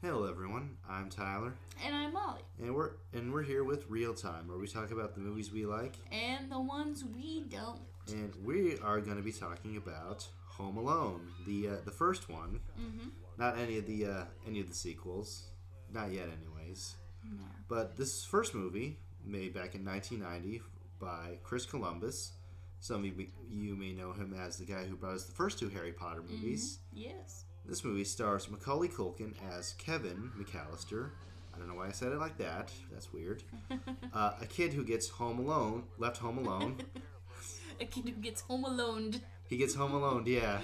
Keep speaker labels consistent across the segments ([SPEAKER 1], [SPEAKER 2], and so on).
[SPEAKER 1] Hello everyone, I'm Tyler.
[SPEAKER 2] And I'm Molly.
[SPEAKER 1] And we're here with Real Time, where we talk about the movies we like
[SPEAKER 2] And the ones we don't.
[SPEAKER 1] and we are going to be talking about Home Alone, the first one.
[SPEAKER 2] Mm-hmm.
[SPEAKER 1] Not any of the sequels, not yet anyways.
[SPEAKER 2] No.
[SPEAKER 1] But this first movie, made back in 1990 by Chris Columbus. Some of you may know him as the guy who brought us the first two Harry Potter movies.
[SPEAKER 2] Mm-hmm. Yes.
[SPEAKER 1] This movie stars Macaulay Culkin as Kevin McAllister. I don't know why I said it like that. That's weird. A kid who gets left home alone.
[SPEAKER 2] A kid who gets home alone.
[SPEAKER 1] He gets home alone, yeah.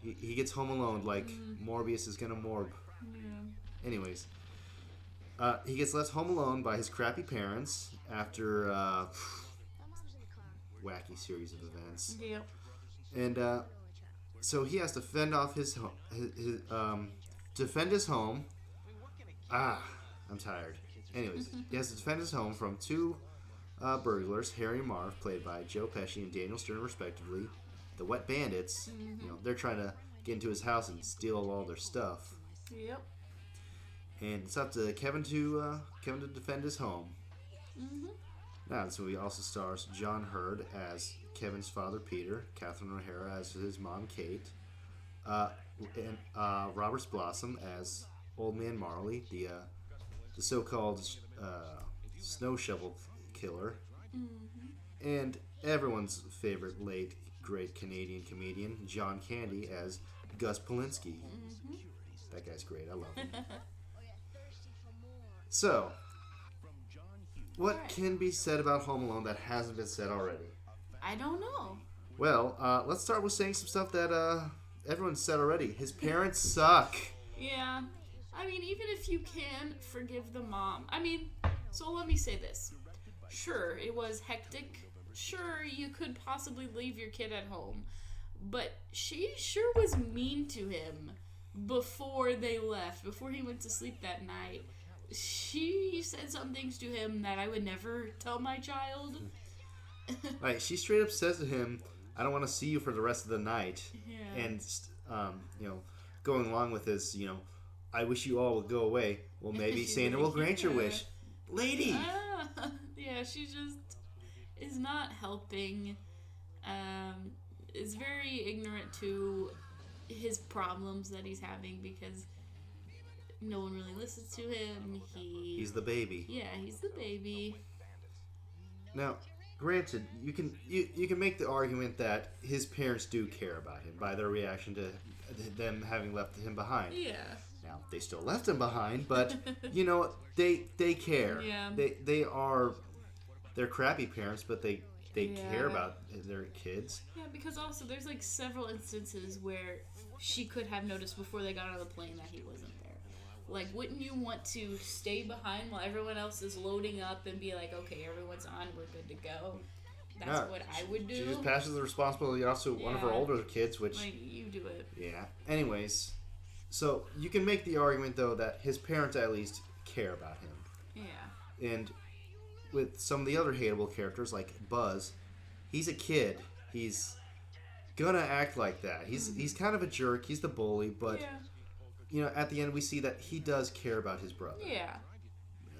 [SPEAKER 1] He gets home alone like Morbius is gonna morb.
[SPEAKER 2] Yeah.
[SPEAKER 1] Anyways, he gets left home alone by his crappy parents after wacky series of events.
[SPEAKER 2] Yep.
[SPEAKER 1] And so he has to fend off defend his home. I'm tired. Anyways, he has to defend his home from two burglars, Harry and Marv, played by Joe Pesci and Daniel Stern, respectively. The Wet Bandits.
[SPEAKER 2] Mm-hmm.
[SPEAKER 1] They're trying to get into his house and steal all their stuff.
[SPEAKER 2] Yep.
[SPEAKER 1] And it's up to Kevin to defend his home.
[SPEAKER 2] Mm-hmm.
[SPEAKER 1] Now, this movie also stars John Hurd as Kevin's father, Peter, Catherine O'Hara as his mom, Kate, and Robert Blossom as Old Man Marley, the so-called snow shovel killer, and everyone's favorite late great Canadian comedian, John Candy, as Gus Polinski. That guy's great. I love him. So, what can be said about Home Alone that hasn't been said already?
[SPEAKER 2] I don't know.
[SPEAKER 1] Well, let's start with saying some stuff that everyone said already. His parents suck.
[SPEAKER 2] Yeah. I mean, even if you can forgive the mom. So let me say this. Sure, it was hectic. Sure, you could possibly leave your kid at home. But she sure was mean to him before they left, before he went to sleep that night. She said some things to him that I would never tell my child.
[SPEAKER 1] Like, she straight up says to him, "I don't want to see you for the rest of the night."
[SPEAKER 2] Yeah.
[SPEAKER 1] And going along with his, "I wish you all would go away." Well, maybe Santa will grant your wish, lady.
[SPEAKER 2] Yeah, she just is not helping. Is very ignorant to his problems that he's having because no one really listens to him.
[SPEAKER 1] He's the baby.
[SPEAKER 2] Yeah, he's the baby.
[SPEAKER 1] Now, granted, you can make the argument that his parents do care about him by their reaction to them having left him behind.
[SPEAKER 2] Yeah.
[SPEAKER 1] Now, they still left him behind, but they care.
[SPEAKER 2] Yeah.
[SPEAKER 1] They're crappy parents, but they care about their kids.
[SPEAKER 2] Yeah, because also there's like several instances where she could have noticed before they got on the plane that he wasn't there. Like, wouldn't you want to stay behind while everyone else is loading up and be like, okay, everyone's on, we're good to go? That's what I would do.
[SPEAKER 1] She just passes the responsibility off to one of her older kids, which...
[SPEAKER 2] Like, you do it.
[SPEAKER 1] Yeah. Anyways, so you can make the argument, though, that his parents at least care about him.
[SPEAKER 2] Yeah.
[SPEAKER 1] And with some of the other hateable characters, like Buzz, he's a kid. He's gonna act like that. He's kind of a jerk. He's the bully, but...
[SPEAKER 2] Yeah.
[SPEAKER 1] At the end we see that he does care about his brother.
[SPEAKER 2] Yeah.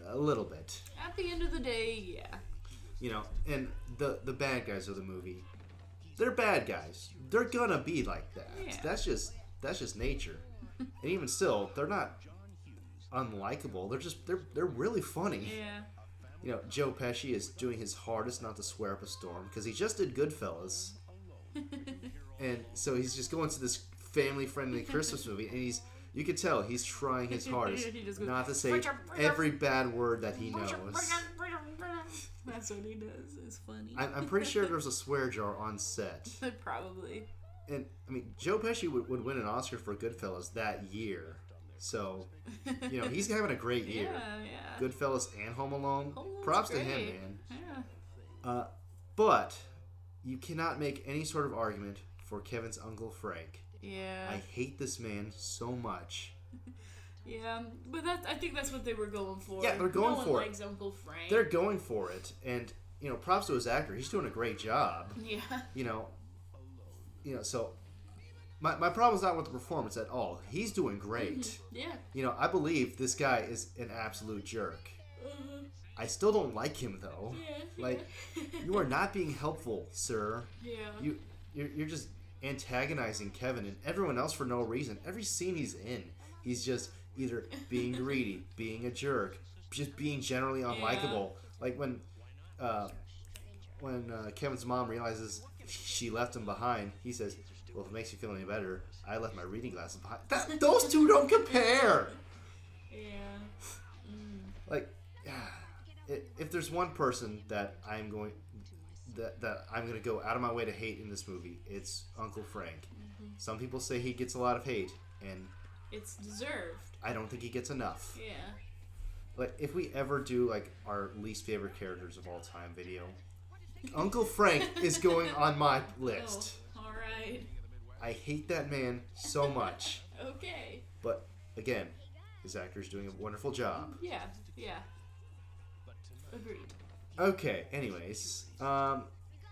[SPEAKER 1] A little bit.
[SPEAKER 2] At the end of the day, yeah.
[SPEAKER 1] And the bad guys of the movie, they're bad guys. They're gonna be like that.
[SPEAKER 2] Yeah.
[SPEAKER 1] That's just nature. And even still, they're not unlikable. They're really funny.
[SPEAKER 2] Yeah.
[SPEAKER 1] Joe Pesci is doing his hardest not to swear up a storm because he just did Goodfellas. And so he's just going to this family-friendly Christmas movie, and you can tell he's trying his hardest not to say every bad word that he knows.
[SPEAKER 2] That's what he does. It's funny.
[SPEAKER 1] I'm pretty sure there's a swear jar on set.
[SPEAKER 2] Probably.
[SPEAKER 1] And, Joe Pesci would win an Oscar for Goodfellas that year. So, he's having a great year.
[SPEAKER 2] Yeah.
[SPEAKER 1] Goodfellas and Home Alone. Props to him, man.
[SPEAKER 2] Yeah.
[SPEAKER 1] But you cannot make any sort of argument for Kevin's Uncle Frank.
[SPEAKER 2] Yeah.
[SPEAKER 1] I hate this man so much.
[SPEAKER 2] Yeah, but I think that's what they were going for.
[SPEAKER 1] Yeah, they're going for it.
[SPEAKER 2] No one likes Uncle Frank.
[SPEAKER 1] They're going for it, and props to his actor. He's doing a great job.
[SPEAKER 2] Yeah.
[SPEAKER 1] So my problem's not with the performance at all. He's doing great.
[SPEAKER 2] Yeah.
[SPEAKER 1] You know, I believe this guy is an absolute jerk. I still don't like him though.
[SPEAKER 2] Yeah.
[SPEAKER 1] Like, you are not being helpful, sir.
[SPEAKER 2] Yeah.
[SPEAKER 1] You're just antagonizing Kevin and everyone else for no reason. Every scene he's in, he's just either being greedy, being a jerk, just being generally unlikable. Like when Kevin's mom realizes she left him behind, he says, "Well, if it makes you feel any better, I left my reading glasses behind." Those two don't compare.
[SPEAKER 2] Yeah.
[SPEAKER 1] Like, if there's one person that I'm going to go out of my way to hate in this movie, it's Uncle Frank. Some people say he gets a lot of hate, and
[SPEAKER 2] it's deserved.
[SPEAKER 1] I don't think he gets enough.
[SPEAKER 2] Yeah.
[SPEAKER 1] Like, if we ever do like our least favorite characters of all time video, Uncle Frank is going on my list.
[SPEAKER 2] Oh, all right.
[SPEAKER 1] I hate that man so much.
[SPEAKER 2] Okay.
[SPEAKER 1] But again, his actor's doing a wonderful job.
[SPEAKER 2] Yeah. Yeah. Agreed.
[SPEAKER 1] Okay, anyways,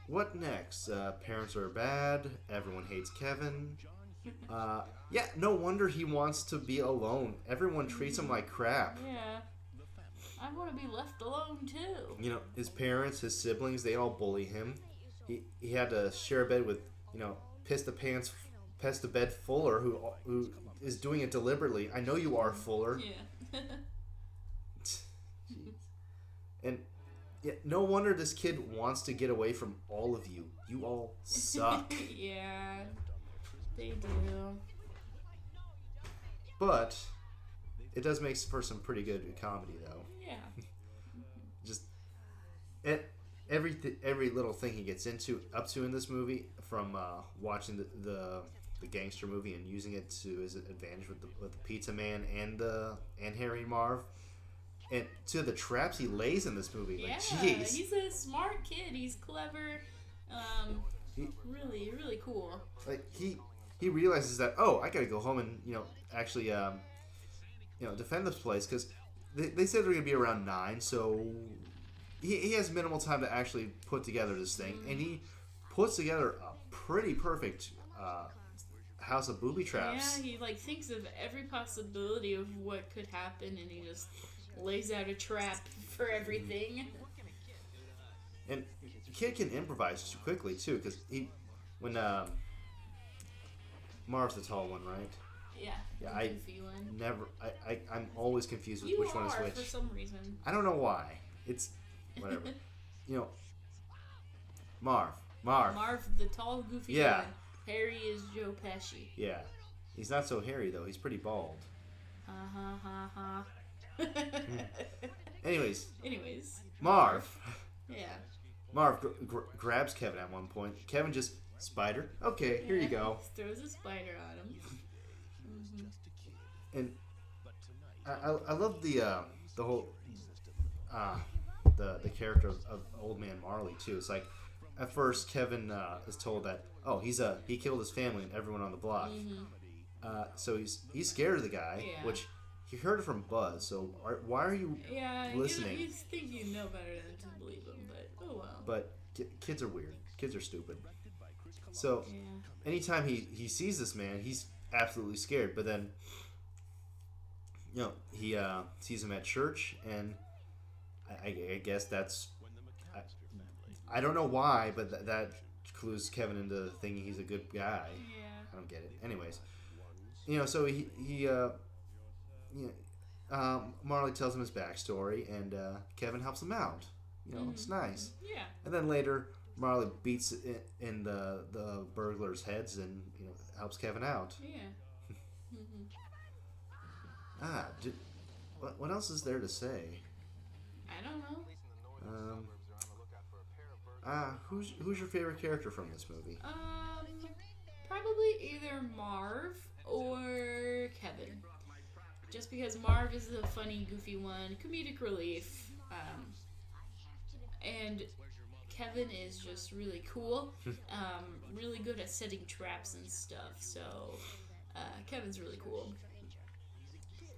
[SPEAKER 1] what next? Parents are bad. Everyone hates Kevin. Yeah, no wonder he wants to be alone. Everyone treats him like crap.
[SPEAKER 2] Yeah. I want to be left alone too.
[SPEAKER 1] You know, his parents, his siblings, they all bully him. He had to share a bed with, you know, piss the bed Fuller, who is doing it deliberately. I know you are, Fuller.
[SPEAKER 2] Yeah.
[SPEAKER 1] And yeah, no wonder this kid wants to get away from all of you. You all suck.
[SPEAKER 2] Yeah, they do.
[SPEAKER 1] But it does make for some pretty good comedy, though.
[SPEAKER 2] Yeah.
[SPEAKER 1] Just every little thing he gets up to in this movie, from watching the gangster movie and using it to his advantage with the pizza man and Harry and Marv. And to the traps he lays in this movie,
[SPEAKER 2] Yeah,
[SPEAKER 1] like, jeez.
[SPEAKER 2] he's a smart kid. He's clever. Really, really cool.
[SPEAKER 1] Like, he realizes that, oh, I gotta go home and, you know, actually, defend this place, because they said they're gonna be around 9, so he has minimal time to actually put together this thing, and he puts together a pretty perfect house of booby traps.
[SPEAKER 2] Yeah, he like thinks of every possibility of what could happen, and he just lays out a trap for everything.
[SPEAKER 1] And the kid can improvise quickly too, because when Marv's the tall one, right?
[SPEAKER 2] Yeah,
[SPEAKER 1] Yeah,
[SPEAKER 2] goofy one.
[SPEAKER 1] I'm always confused with
[SPEAKER 2] You
[SPEAKER 1] which one is
[SPEAKER 2] are,
[SPEAKER 1] which.
[SPEAKER 2] for some reason.
[SPEAKER 1] I don't know why. It's whatever. You know, Marv.
[SPEAKER 2] Marv, the tall, goofy
[SPEAKER 1] Yeah.
[SPEAKER 2] one. Harry is Joe Pesci.
[SPEAKER 1] Yeah, he's not so hairy though. He's pretty bald.
[SPEAKER 2] Ha.
[SPEAKER 1] Anyways,
[SPEAKER 2] Marv.
[SPEAKER 1] Marv.
[SPEAKER 2] Yeah.
[SPEAKER 1] Marv grabs Kevin at one point. Kevin just, spider. Okay, here you go.
[SPEAKER 2] Throws a spider on him.
[SPEAKER 1] And I love the whole the character of Old Man Marley too. It's like, at first Kevin is told that, oh, he killed his family and everyone on the block. So he's scared of the guy,
[SPEAKER 2] Yeah.
[SPEAKER 1] which he heard it from Buzz. So why are you listening?
[SPEAKER 2] You think you know better than to believe him, but oh well.
[SPEAKER 1] But kids are weird. Kids are stupid. So anytime he sees this man, he's absolutely scared. But then, you know, he sees him at church, and I guess that's, I don't know why, but that clues Kevin into thinking he's a good guy.
[SPEAKER 2] Yeah.
[SPEAKER 1] I don't get it. Anyways, you know, so Marley tells him his backstory, and Kevin helps him out. You know, it's nice.
[SPEAKER 2] Yeah.
[SPEAKER 1] And then later, Marley beats in the burglars' heads and, you know, helps Kevin out.
[SPEAKER 2] Yeah.
[SPEAKER 1] What else is there to say?
[SPEAKER 2] I don't know.
[SPEAKER 1] Who's your favorite character from this movie?
[SPEAKER 2] Probably either Marv or Kevin. Just because Marv is the funny, goofy one, comedic relief, and Kevin is just really cool, really good at setting traps and stuff. So Kevin's really cool.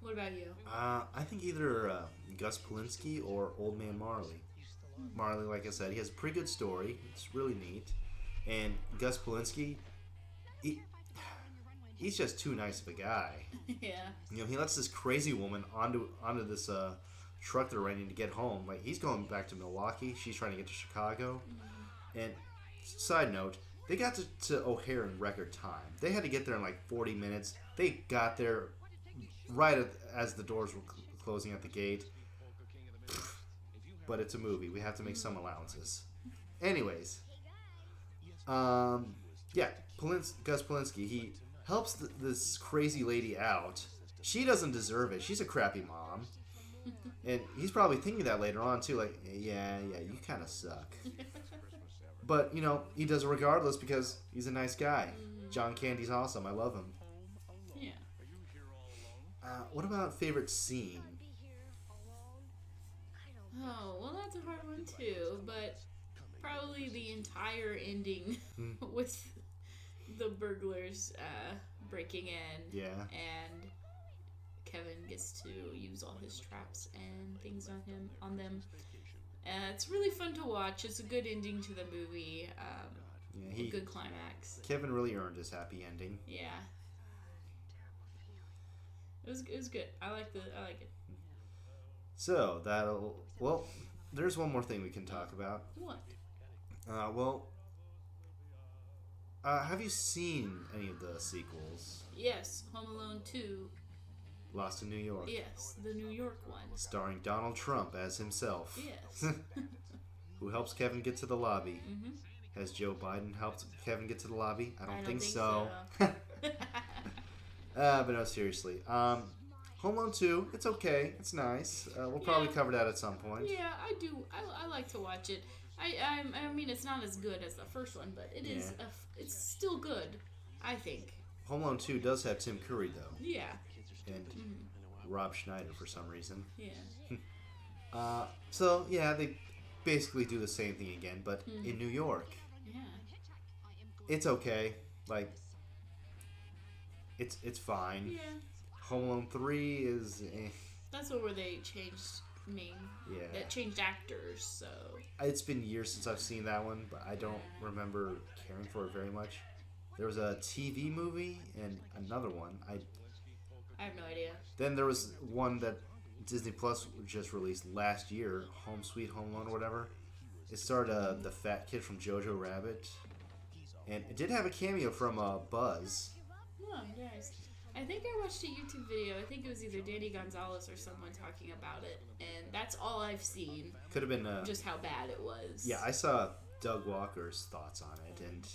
[SPEAKER 2] What about you?
[SPEAKER 1] I think either Gus Polinski or Old Man Marley. Marley, like I said, he has a pretty good story. It's really neat. And Gus Polinski, he's just too nice of a guy.
[SPEAKER 2] Yeah.
[SPEAKER 1] You know, he lets this crazy woman onto this truck they're renting to get home. Like, he's going back to Milwaukee. She's trying to get to Chicago. And side note, they got to O'Hare in record time. They had to get there in like 40 minutes. They got there right as the doors were closing at the gate. But it's a movie. We have to make some allowances. Anyways, yeah, Gus Polinski, he helps this crazy lady out. She doesn't deserve it. She's a crappy mom. And he's probably thinking that later on, too. Like, yeah, you kind of suck. But, you know, he does it regardless because he's a nice guy. John Candy's awesome. I love him.
[SPEAKER 2] Yeah.
[SPEAKER 1] What about favorite scene?
[SPEAKER 2] Oh, well, that's a hard one, too. But probably the entire ending with the burglars breaking in.
[SPEAKER 1] Yeah.
[SPEAKER 2] And Kevin gets to use all his traps and things on them. It's really fun to watch. It's a good ending to the movie. A good climax.
[SPEAKER 1] Kevin really earned his happy ending.
[SPEAKER 2] Yeah. It was good. I like it.
[SPEAKER 1] So there's one more thing we can talk about.
[SPEAKER 2] What?
[SPEAKER 1] Have you seen any of the sequels?
[SPEAKER 2] Yes, Home Alone 2.
[SPEAKER 1] Lost in New York.
[SPEAKER 2] Yes, the New York one.
[SPEAKER 1] Starring Donald Trump as himself.
[SPEAKER 2] Yes.
[SPEAKER 1] Who helps Kevin get to the lobby.
[SPEAKER 2] Mm-hmm.
[SPEAKER 1] Has Joe Biden helped Kevin get to the lobby? I don't think
[SPEAKER 2] so.
[SPEAKER 1] But no, seriously. Home Alone 2, it's okay. It's nice. We'll probably cover that at some point.
[SPEAKER 2] Yeah, I do. I like to watch it. I mean, it's not as good as the first one, but it is. It's still good, I think.
[SPEAKER 1] Home Alone 2 does have Tim Curry, though.
[SPEAKER 2] Yeah.
[SPEAKER 1] And Rob Schneider for some reason.
[SPEAKER 2] Yeah.
[SPEAKER 1] So, yeah, they basically do the same thing again, but in New York.
[SPEAKER 2] Yeah.
[SPEAKER 1] It's okay. Like, it's fine.
[SPEAKER 2] Yeah.
[SPEAKER 1] Home Alone 3 is...
[SPEAKER 2] That's where they changed that changed actors, so...
[SPEAKER 1] It's been years since I've seen that one, but I don't remember caring for it very much. There was a TV movie and another one.
[SPEAKER 2] I have no idea.
[SPEAKER 1] Then there was one that Disney Plus just released last year, Home Sweet Home Alone or whatever. It starred the fat kid from Jojo Rabbit. And it did have a cameo from Buzz.
[SPEAKER 2] Oh, nice. I think I watched a YouTube video. I think it was either Danny Gonzalez or someone talking about it. And that's all I've seen.
[SPEAKER 1] Could have been...
[SPEAKER 2] just how bad it was.
[SPEAKER 1] Yeah, I saw Doug Walker's thoughts on it. And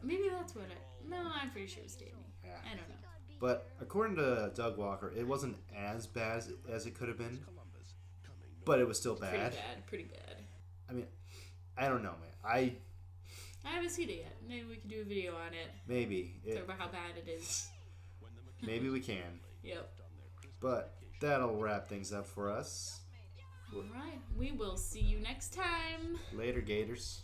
[SPEAKER 2] maybe that's what No, I'm pretty sure it was Danny.
[SPEAKER 1] Yeah.
[SPEAKER 2] I don't know.
[SPEAKER 1] But according to Doug Walker, it wasn't as bad as it could have been. But it was still bad.
[SPEAKER 2] Pretty bad.
[SPEAKER 1] I mean, I don't know, man. I
[SPEAKER 2] haven't seen it yet. Maybe we can do a video on it.
[SPEAKER 1] Maybe.
[SPEAKER 2] Talk about how bad it is.
[SPEAKER 1] Maybe we can.
[SPEAKER 2] Yep.
[SPEAKER 1] But that'll wrap things up for us.
[SPEAKER 2] All right. We will see you next time.
[SPEAKER 1] Later, Gators.